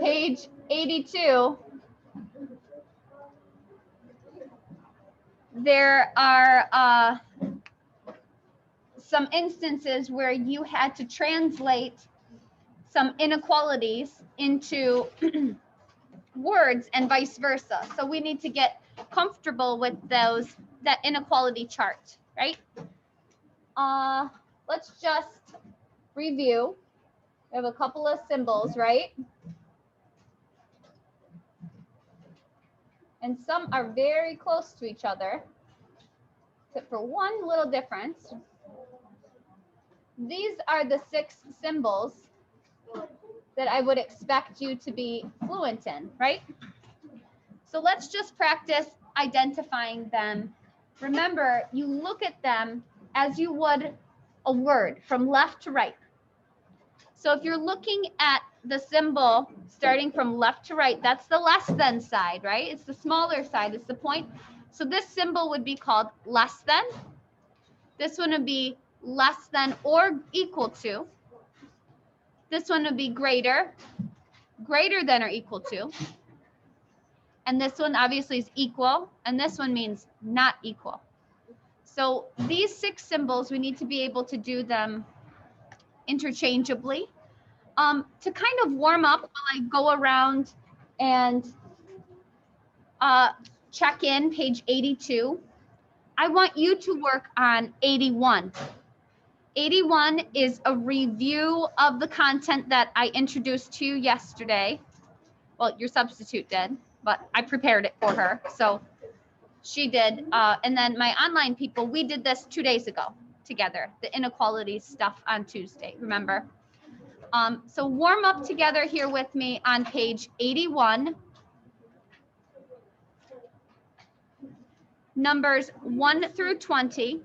page 82, there are some instances where you had to translate some inequalities into words and vice versa. So we need to get comfortable with that inequality chart, right? Let's just review. We have a couple of symbols, right? And some are very close to each other, except for one little difference. These are the 6 symbols that I would expect you to be fluent in, right? So let's just practice identifying them. Remember, you look at them as you would a word from left to right. So if you're looking at the symbol starting from left to right, that's the less than side, right? It's the smaller side, it's the point. So this symbol would be called less than. This one would be less than or equal to. This one would be greater than or equal to. And this one obviously is equal, and this one means not equal. So these 6 symbols, we need to be able to do them interchangeably. To kind of warm up while I go around and check in page 82, I want you to work on 81. 81 is a review of the content that I introduced to you yesterday. Well, your substitute did, but I prepared it for her. So she did. And then my online people, we did this 2 days ago together, the inequalities stuff on Tuesday, remember? So warm up together here with me on page 81. Numbers 1 through 20.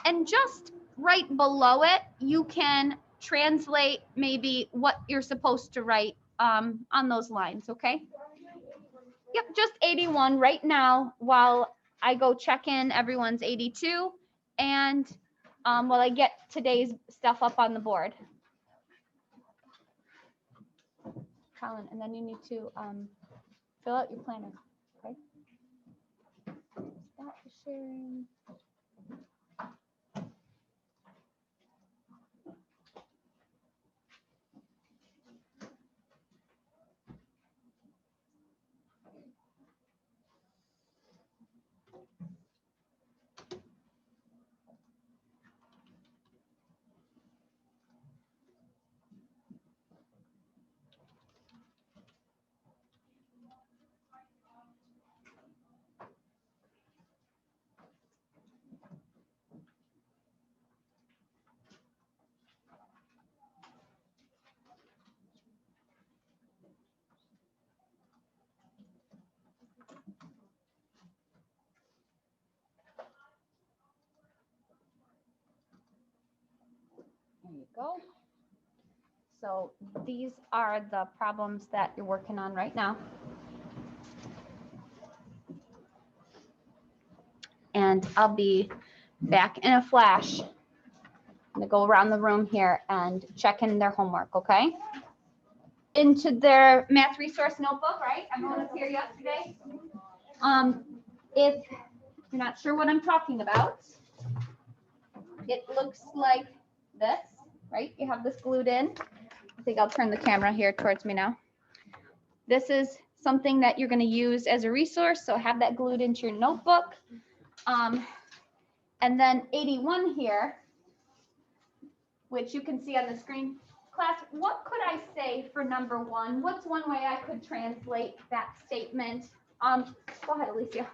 And just right below it, you can translate maybe what you're supposed to write on those lines, okay? Yep, just 81 right now while I go check in everyone's 82 and while I get today's stuff up on the board. Colin, and then you need to fill out your planner, okay? Stop sharing. There you go. So these are the problems that you're working on right now. And I'll be back in a flash. I'm gonna go around the room here and check in their homework, okay? Into their math resource notebook, right? Everyone was here yesterday. If you're not sure what I'm talking about, it looks like this, right? You have this glued in. I think I'll turn the camera here towards me now. This is something that you're going to use as a resource, so have that glued into your notebook. And then 81 here, which you can see on the screen. Class, what could I say for number 1? What's one way I could translate that statement? Go ahead, Alicia.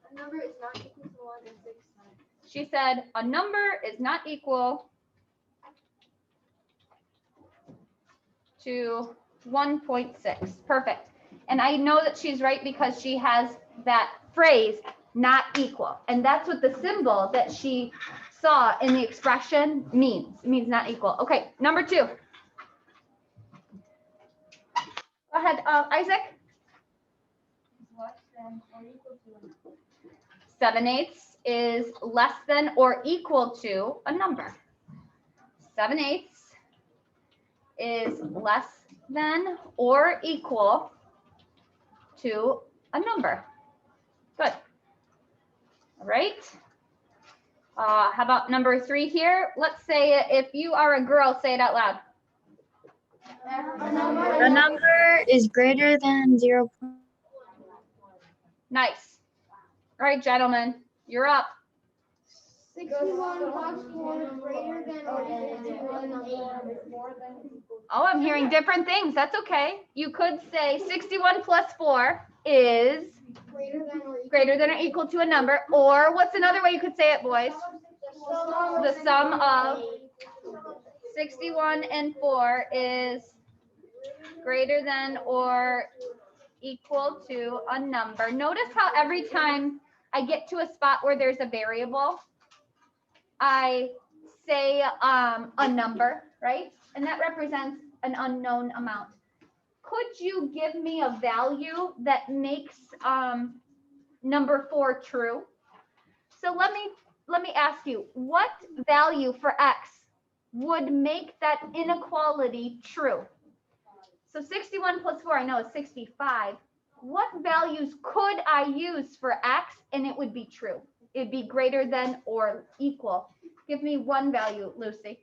A number is not equal to 1 and 6 times. She said a number is not equal to 1.6. Perfect. And I know that she's right because she has that phrase, not equal. And that's what the symbol that she saw in the expression means. It means not equal. Okay, number 2. Go ahead, Isaac. Less than or equal to 7/8 is less than or equal to a number. 7/8 is less than or equal to a number. Good. All right. How about number 3 here? Let's say if you are a girl, say it out loud. The number is greater than 0. Nice. All right, gentlemen, you're up. 61 plus 4 is greater than or equal to a number. Oh, I'm hearing different things. That's okay. You could say 61 plus 4 is greater than or equal to a number. Or what's another way you could say it, boys? The sum of 61 and 4 is greater than or equal to a number. Notice how every time I get to a spot where there's a variable, I say a number, right? And that represents an unknown amount. Could you give me a value that makes number 4 true? So let me ask you, what value for x would make that inequality true? So 61 plus 4, I know is 65. What values could I use for x and it would be true? It'd be greater than or equal. Give me one value, Lucy.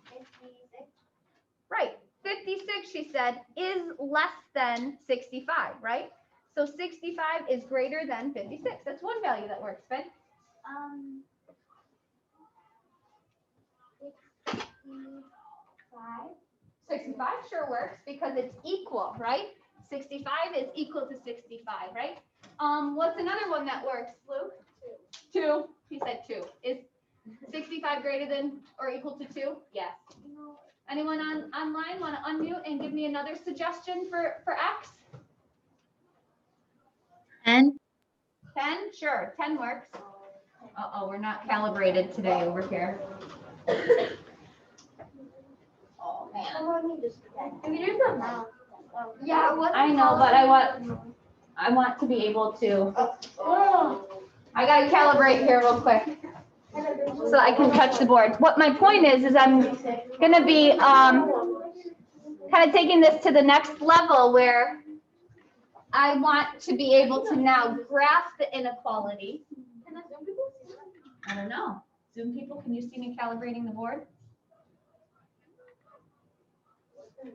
56. Right, 56, she said, is less than 65, right? So 65 is greater than 56. That's one value that works, Ben. 65. 65 sure works because it's equal, right? 65 is equal to 65, right? What's another one that works, Luke? 2. He said 2. Is 65 greater than or equal to 2? Yes. Anyone online want to unmute and give me another suggestion for x? 10. 10? Sure, 10 works. Uh-oh, we're not calibrated today over here. Oh, man. Yeah, I know, but I want to be able to. I gotta calibrate here real quick so I can touch the board. What my point is I'm gonna be kind of taking this to the next level where I want to be able to now graph the inequality. I don't know. Zoom people, can you see me calibrating the board?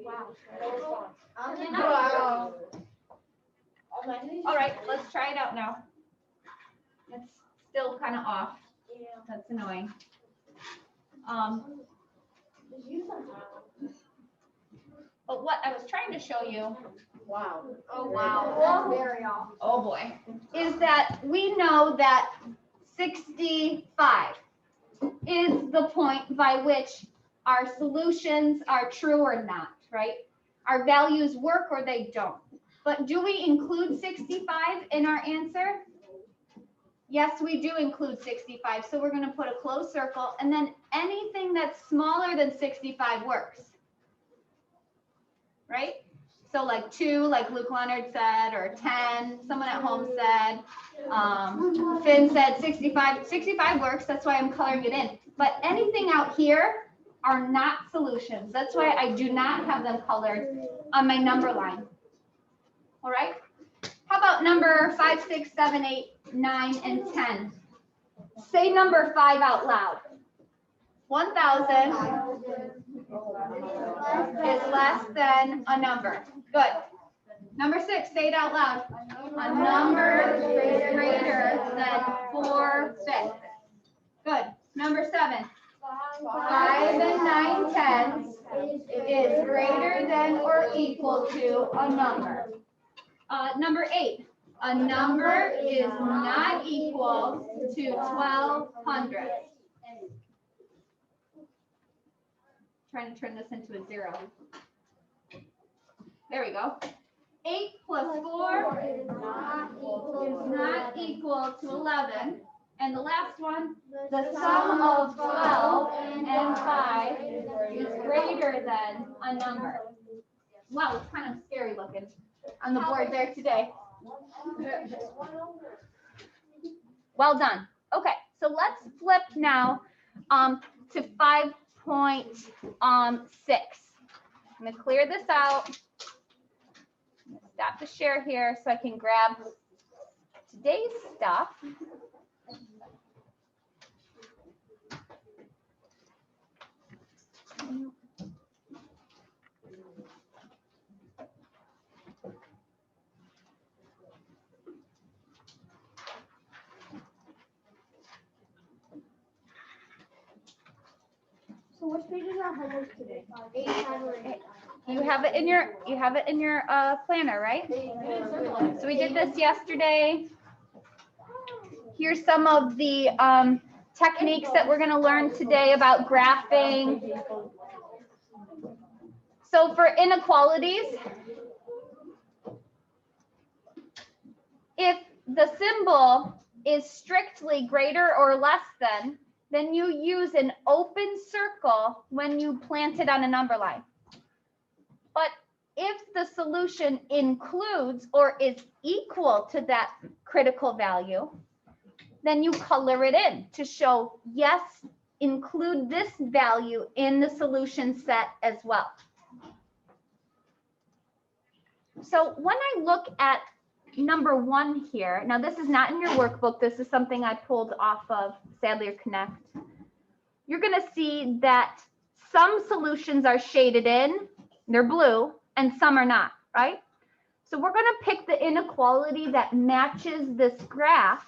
Wow. All right, let's try it out now. It's still kind of off. That's annoying. But what I was trying to show you, Wow. oh wow, That's very off. oh boy, is that we know that 65 is the point by which our solutions are true or not, right? Our values work or they don't. But do we include 65 in our answer? Yes, we do include 65. So we're going to put a closed circle, and then anything that's smaller than 65 works, right? So like 2, like Luke Leonard said, or 10, someone at home said, Finn said 65. 65 works. That's why I'm coloring it in. But anything out here are not solutions. That's why I do not have them colored on my number line. All right. How about number 5, 6, 7, 8, 9, and 10? Say number 5 out loud. 1,000 is less than a number. Good. Number 6, say it out loud. A number is greater than 4/5. Good. Number 7. 5 and 9 tenths is greater than or equal to a number. Number 8. A number is not equal to 1,200. Trying to turn this into a 0. There we go. 8 plus 4 is not equal to 11. And the last one, the sum of 12 and 5 is greater than a number. Wow, it's kind of scary looking on the board there today. Well done. Okay, so let's flip now to 5.1. I'm going to clear this out. I'm going to stop the share here so I can grab today's stuff. So which page is our homework today? 8, 9, or 8? You have it in your planner, right? So we did this yesterday. Here's some of the techniques that we're going to learn today about graphing. So for inequalities, if the symbol is strictly greater or less than, then you use an open circle when you plant it on a number line. But if the solution includes or is equal to that critical value, then you color it in to show, yes, include this value in the solution set as well. So when I look at number 1 here, now this is not in your workbook, this is something I pulled off of Sadler Connect. You're going to see that some solutions are shaded in, they're blue, and some are not, right? So we're going to pick the inequality that matches this graph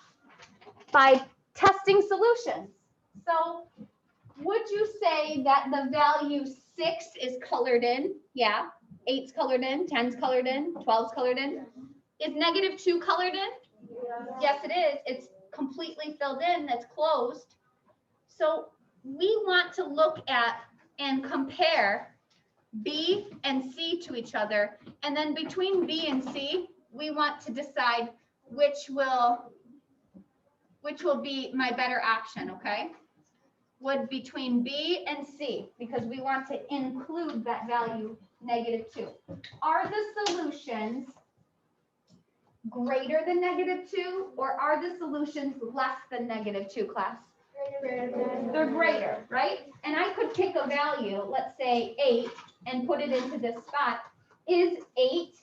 by testing solutions. So would you say that the value 6 is colored in? Yeah. 8's colored in, 10's colored in, 12's colored in. Is -2 colored in? Yes, it is. It's completely filled in, that's closed. So we want to look at and compare B and C to each other. And then between B and C, we want to decide which will be my better option, okay? Would between B and C, because we want to include that value -2. Are the solutions greater than -2, or are the solutions less than -2, class? They're greater, right? And I could pick a value, let's say 8, and put it into this spot. Is 8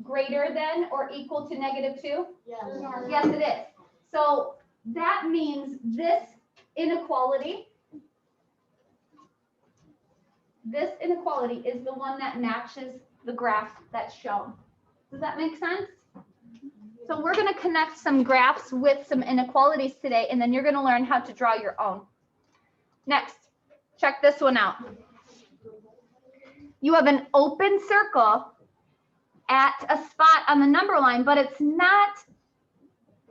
greater than or equal to -2? Yes. Yes, it is. So that means this inequality is the one that matches the graph that's shown. Does that make sense? So we're going to connect some graphs with some inequalities today, and then you're going to learn how to draw your own. Next, check this one out. You have an open circle at a spot on the number line, but it's not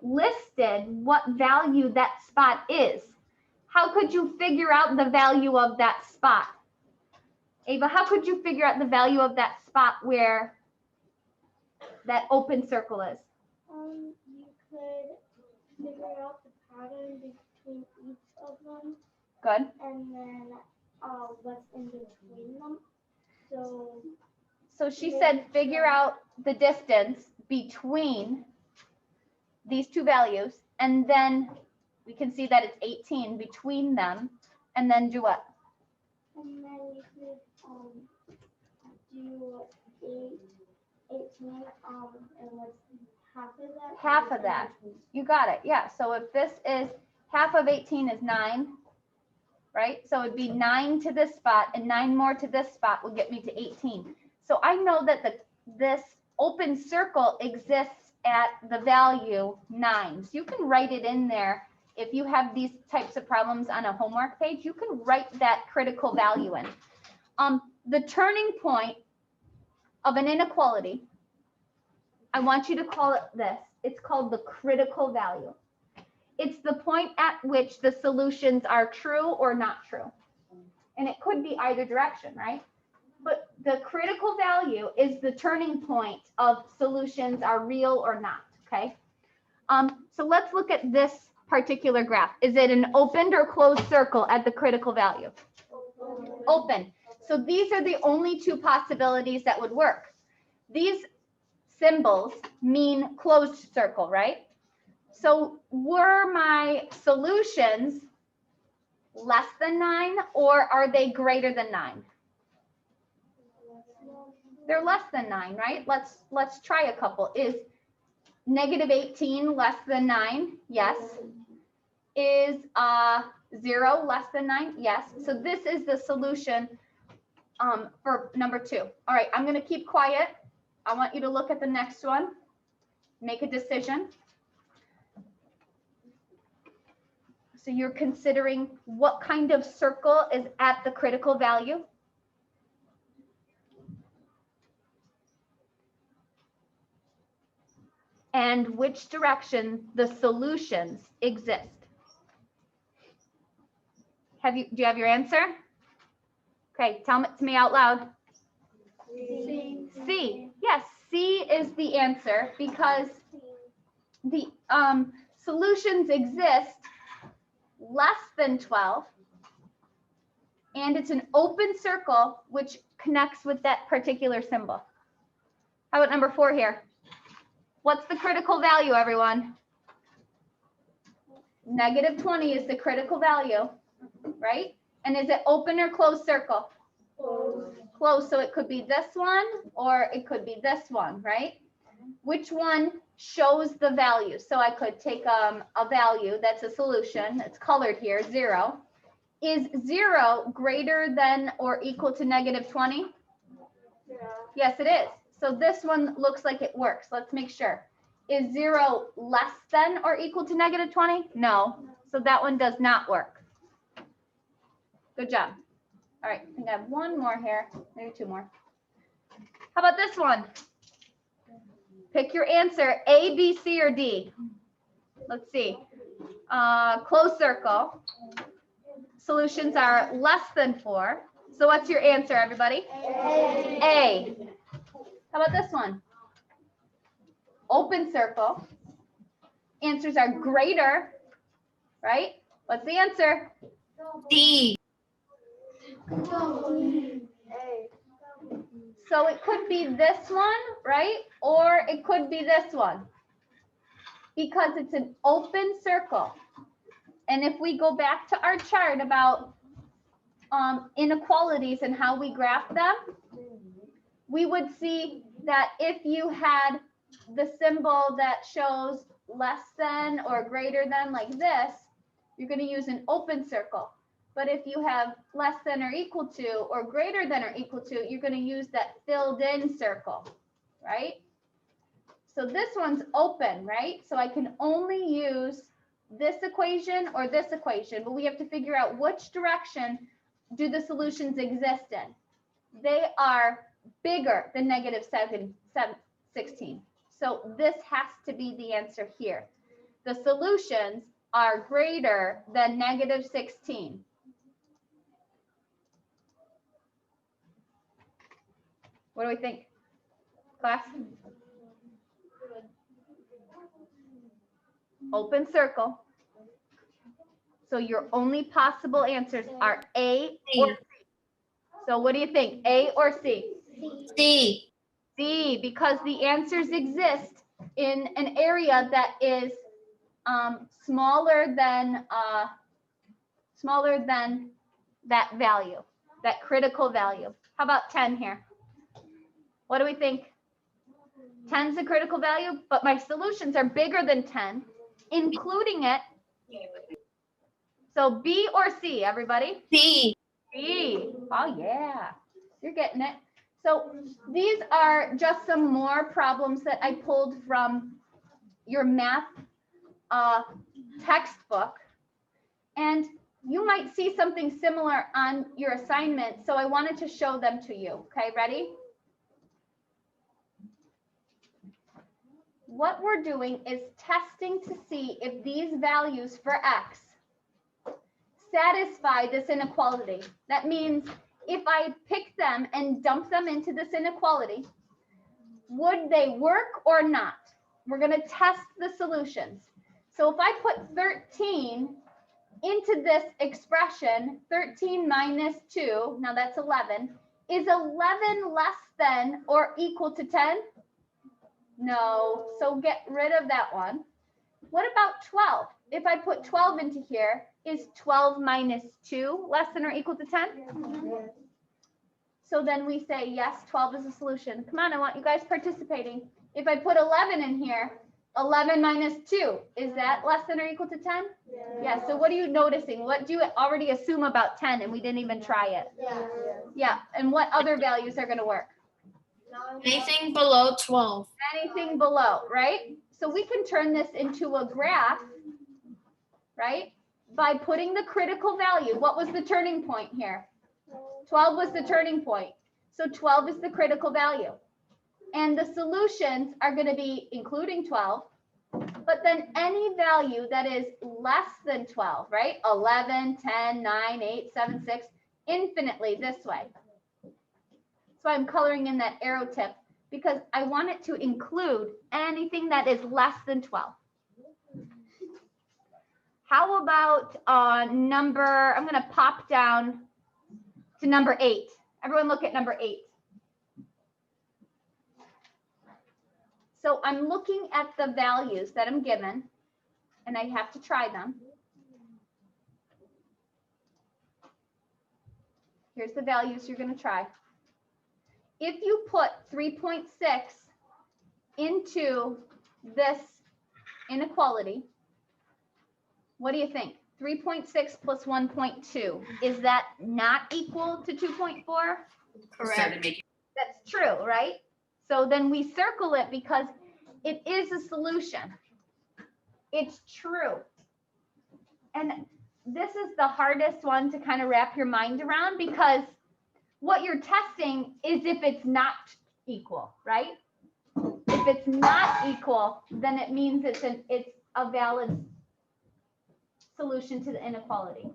listed what value that spot is. How could you figure out the value of that spot? Ava, how could you figure out the value of that spot where that open circle is? You could figure out the pattern between each of them. Good. And then what's in between them. So she said figure out the distance between these two values, and then we can see that it's 18 between them, and then do what? And then you could do 18, and what's half of that? Half of that. You got it. Yeah. So if this is half of 18 is 9, right? So it'd be 9 to this spot, and 9 more to this spot will get me to 18. So I know that this open circle exists at the value 9. So you can write it in there. If you have these types of problems on a homework page, you can write that critical value in. The turning point of an inequality, I want you to call it this. It's called the critical value. It's the point at which the solutions are true or not true. And it could be either direction, right? But the critical value is the turning point of solutions are real or not, okay? So let's look at this particular graph. Is it an opened or closed circle at the critical value? Open. So these are the only two possibilities that would work. These symbols mean closed circle, right? So were my solutions less than 9, or are they greater than 9? They're less than 9, right? Let's try a couple. Is negative 18 less than 9? Yes. Is 0 less than 9? Yes. So this is the solution for number 2. All right, I'm going to keep quiet. I want you to look at the next one. Make a decision. So you're considering what kind of circle is at the critical value. And which direction the solutions exist. Do you have your answer? Okay, tell it to me out loud. C. C. Yes, C is the answer because the solutions exist less than 12, and it's an open circle which connects with that particular symbol. How about number 4 here? What's the critical value, everyone? Negative 20 is the critical value, right? And is it open or closed circle? Close. Closed, so it could be this one or it could be this one, right? Which one shows the value? So I could take a value that's a solution, it's colored here, 0. Is 0 greater than or equal to negative 20? Yeah. Yes, it is. So this one looks like it works. Let's make sure. Is 0 less than or equal to negative 20? No. So that one does not work. Good job. All right, I think I have one more here, maybe 2 more. How about this one? Pick your answer, A, B, C, or D. Let's see. Closed circle. Solutions are less than 4. So what's your answer, everybody? A. A. How about this one? Open circle. Answers are greater, right? What's the answer? D. A. So it could be this one, right? Or it could be this one. Because it's an open circle. And if we go back to our chart about inequalities and how we graph them, we would see that if you had the symbol that shows less than or greater than like this, you're going to use an open circle. But if you have less than or equal to or greater than or equal to, you're going to use that filled in circle, right? So this one's open, right? So I can only use this equation or this equation, but we have to figure out which direction do the solutions exist in. They are bigger than negative 16. So this has to be the answer here. The solutions are greater than negative 16. What do we think, class? Open circle. So your only possible answers are A or C. So what do you think, A or C? C. C, because the answers exist in an area that is smaller than that value, that critical value. How about 10 here? What do we think? 10 is a critical value, but my solutions are bigger than 10, including it. So B or C, everybody? C. B. Oh, yeah. You're getting it. So these are just some more problems that I pulled from your math textbook. And you might see something similar on your assignment. So I wanted to show them to you. Okay, ready? What we're doing is testing to see if these values for X satisfy this inequality. That means if I pick them and dump them into this inequality, would they work or not? We're going to test the solutions. So if I put 13 into this expression, 13 minus 2, now that's 11, is 11 less than or equal to 10? No, so get rid of that one. What about 12? If I put 12 into here, Is 12 minus 2 less than or equal to 10? So then we say, yes, 12 is a solution. Come on, I want you guys participating. If I put 11 in here, 11 minus 2, is that less than or equal to 10? Yeah, so what are you noticing? What do you already assume about 10 and we didn't even try it? Yeah, and what other values are going to work? Anything below 12. Anything below, right? So we can turn this into a graph, right? By putting the critical value. What was the turning point here? 12 was the turning point. So 12 is the critical value. And the solutions are going to be including 12, but then any value that is less than 12, right? 11, 10, 9, 8, 7, 6, infinitely this way. That's why I'm coloring in that arrow tip, because I want it to include anything that is less than 12. How about number, I'm going to pop down to number 8. Everyone look at number 8. So I'm looking at the values that I'm given, and I have to try them. Here's the values you're going to try. If you put 3.6 into this inequality, what do you think? 3.6 plus 1.2, is that not equal to 2.4? Correct. That's true, right? So then we circle it because it is a solution. It's true. And this is the hardest one to kind of wrap your mind around, because what you're testing is if it's not equal, right? If it's not equal, then it means it's a valid solution to the inequality,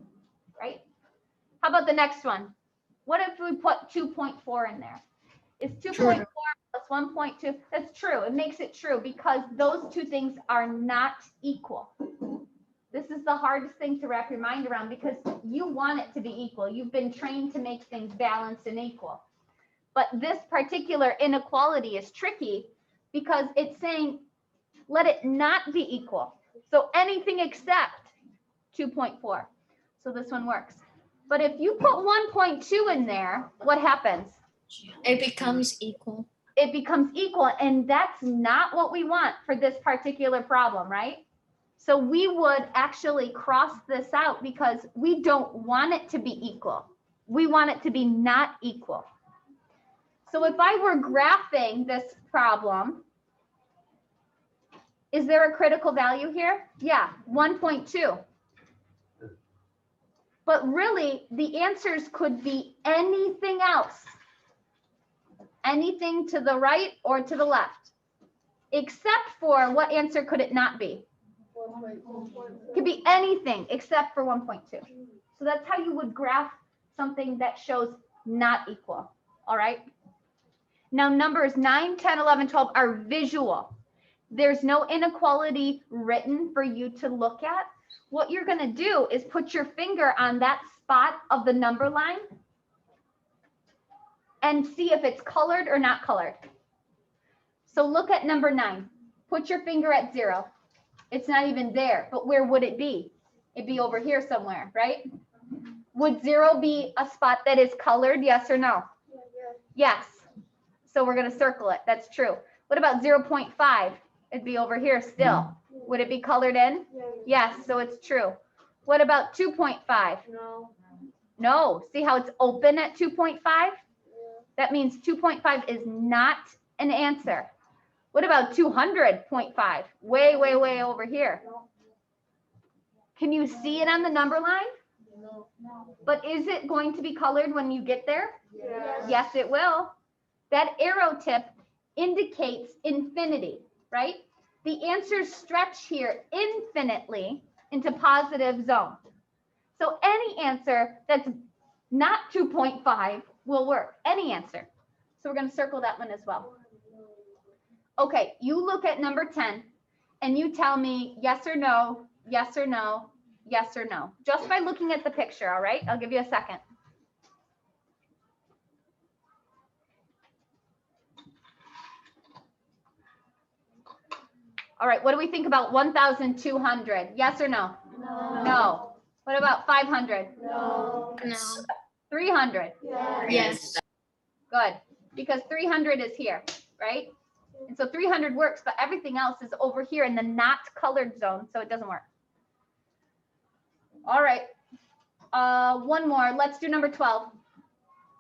right? How about the next one? What if we put 2.4 in there? Is 2.4 plus 1.2? That's true. It makes it true because those two things are not equal. This is the hardest thing to wrap your mind around because you want it to be equal. You've been trained to make things balanced and equal. But this particular inequality is tricky because it's saying, let it not be equal. So anything except 2.4. So this one works. But if you put 1.2 in there, what happens? It becomes equal. It becomes equal, and that's not what we want for this particular problem, right? So we would actually cross this out because we don't want it to be equal. We want it to be not equal. So if I were graphing this problem, is there a critical value here? Yeah, 1.2. But really, the answers could be anything else. Anything to the right or to the left, except for what answer could it not be? It could be anything except for 1.2. So that's how you would graph something that shows not equal. All right. Now numbers 9, 10, 11, 12 are visual. There's no inequality written for you to look at. What you're going to do is put your finger on that spot of the number line and see if it's colored or not colored. So look at number 9. Put your finger at 0. It's not even there, but where would it be? It'd be over here somewhere, right? Would 0 be a spot that is colored, yes or no? Yes. So we're going to circle it. That's true. What about 0.5? It'd be over here still. Would it be colored in? Yes, so it's true. What about 2.5? No. See how it's open at 2.5? That means 2.5 is not an answer. What about 200.5? Way, way, way over here. Can you see it on the number line? But is it going to be colored when you get there? Yes, it will. That arrow tip indicates infinity, right? The answers stretch here infinitely into positive zone. So any answer that's not 2.5 will work, any answer. So we're going to circle that one as well. Okay, you look at number 10 and you tell me yes or no, yes or no, yes or no, just by looking at the picture, all right? I'll give you a second. All right, what do we think about 1,200? Yes or no? No. No. What about 500? No. No. 300? Yes. Good, because 300 is here, right? And so 300 works, but everything else is over here in the not colored zone, so it doesn't work. All right, one more. Let's do number 12.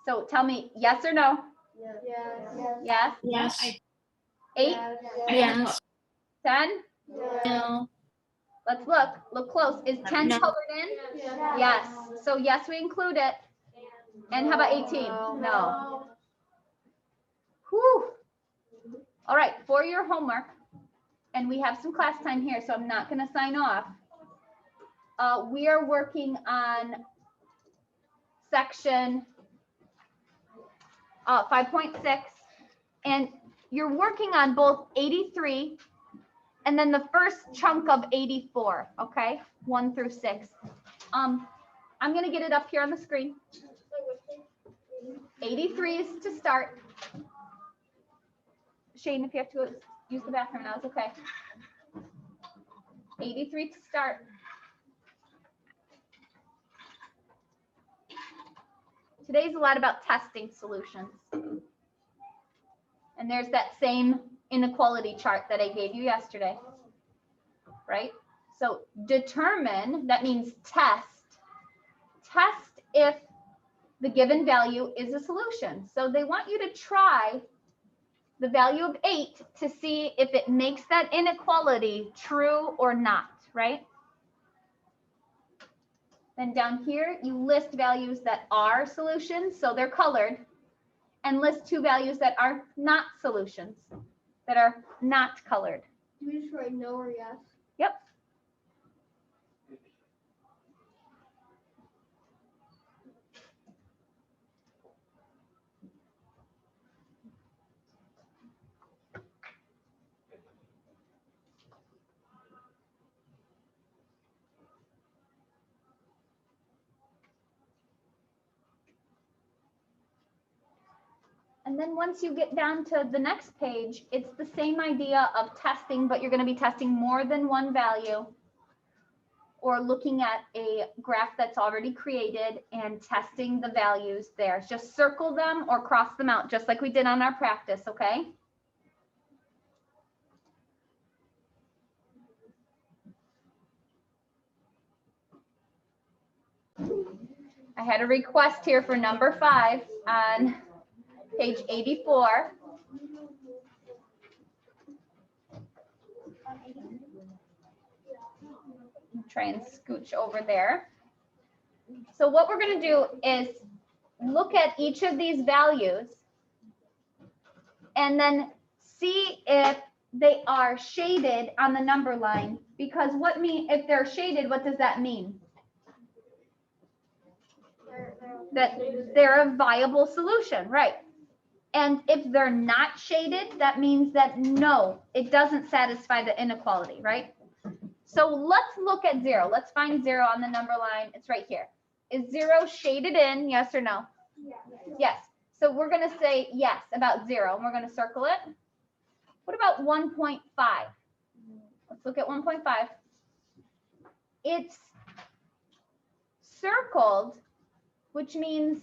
So tell me yes or no. Yes. Yes. Yes. 8, Yes. 10. No. Let's look. Look close. Is 10 No. colored in? Yes. So yes, we include it. And how about 18? No. Whew. All right, for your homework, and we have some class time here, so I'm not going to sign off. We are working on section 5.6, and you're working on both 83 and then the first chunk of 84, okay? 1 through 6. I'm going to get it up here on the screen. 83 is to start. Shane, if you have to go use the bathroom now, it's okay. 83 to start. Today's a lot about testing solutions. And there's that same inequality chart that I gave you yesterday, right? So determine, that means test. Test if the given value is a solution. So they want you to try the value of 8 to see if it makes that inequality true or not, right? Then down here, you list values that are solutions, so they're colored, and list 2 values that are not solutions, that are not colored. Do we just write no or yes? Yep. And then once you get down to the next page, it's the same idea of testing, but you're going to be testing more than one value, or looking at a graph that's already created and testing the values there. Just circle them or cross them out, just like we did on our practice, okay? I had a request here for number 5 on page 84. Try and scooch over there. So what we're going to do is look at each of these values and then see if they are shaded on the number line, because if they're shaded, what does that mean? That they're a viable solution, right? And if they're not shaded, that means that no, it doesn't satisfy the inequality, right? So let's look at 0. Let's find 0 on the number line. It's right here. Is 0 shaded in, yes or no? Yes. So we're going to say yes about 0, and we're going to circle it. What about 1.5? Let's look at 1.5. It's circled, which means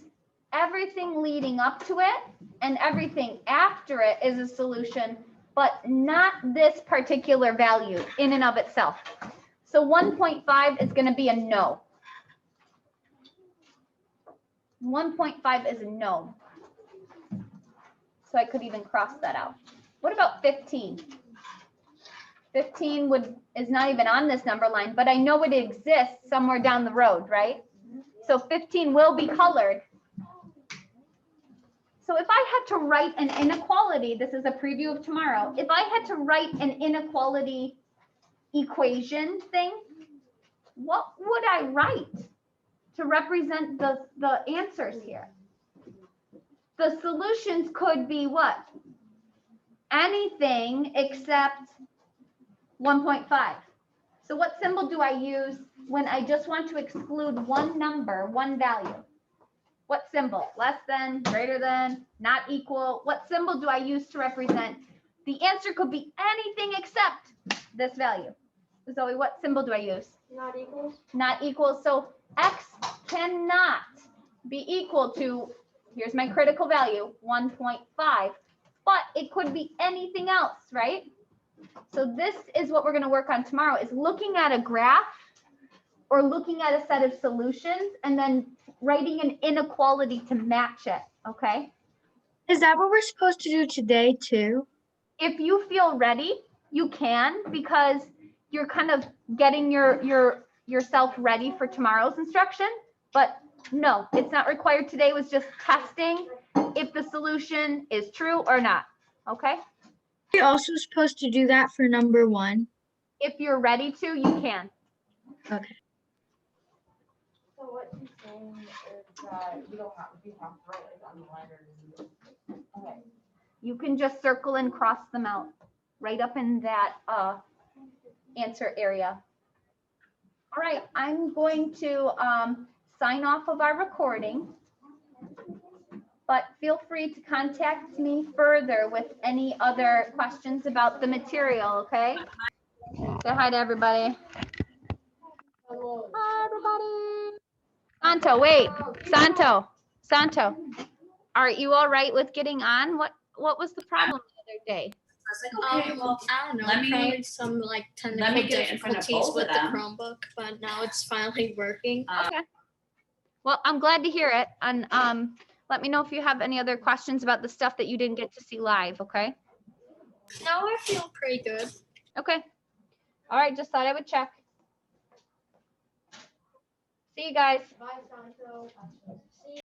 everything leading up to it and everything after it is a solution, but not this particular value in and of itself. So 1.5 is going to be a no. 1.5 is a no. So I could even cross that out. What about 15? 15 is not even on this number line, but I know it exists somewhere down the road, right? So 15 will be colored. So if I had to write an inequality, this is a preview of tomorrow. If I had to write an inequality equation thing, what would I write to represent the answers here? The solutions could be what? Anything except 1.5. So what symbol do I use when I just want to exclude one number, one value? What symbol? Less than, greater than, not equal? What symbol do I use to represent? The answer could be anything except this value. Zoe, what symbol do I use? Not equals. Not equal. So x cannot be equal to, here's my critical value, 1.5, but it could be anything else, right? So this is what we're going to work on tomorrow, is looking at a graph or looking at a set of solutions and then writing an inequality to match it, okay? Is that what we're supposed to do today too? If you feel ready, you can, because you're kind of getting yourself ready for tomorrow's instruction. But no, it's not required today. It was just testing if the solution is true or not. Okay? We're also supposed to do that for number 1. If you're ready to, you can. Okay. So what she's saying is that you have to write it on the line or. Okay. You can just circle and cross them out right up in that answer area. All right, I'm going to sign off of our recording, but feel free to contact me further with any other questions about the material, okay? Say hi to everybody. Hi, everybody. Santo, wait, Santo, are you all right with getting on? What was the problem the other day? I don't know, let me- probably some like technical get in front of difficulties both of with the them. Chromebook, but now it's finally working. Okay. Well, I'm glad to hear it. And let me know if you have any other questions about the stuff that you didn't get to see live, okay? Now I feel pretty good. Okay. All right, just thought I would check. See you guys. Bye, Sancho.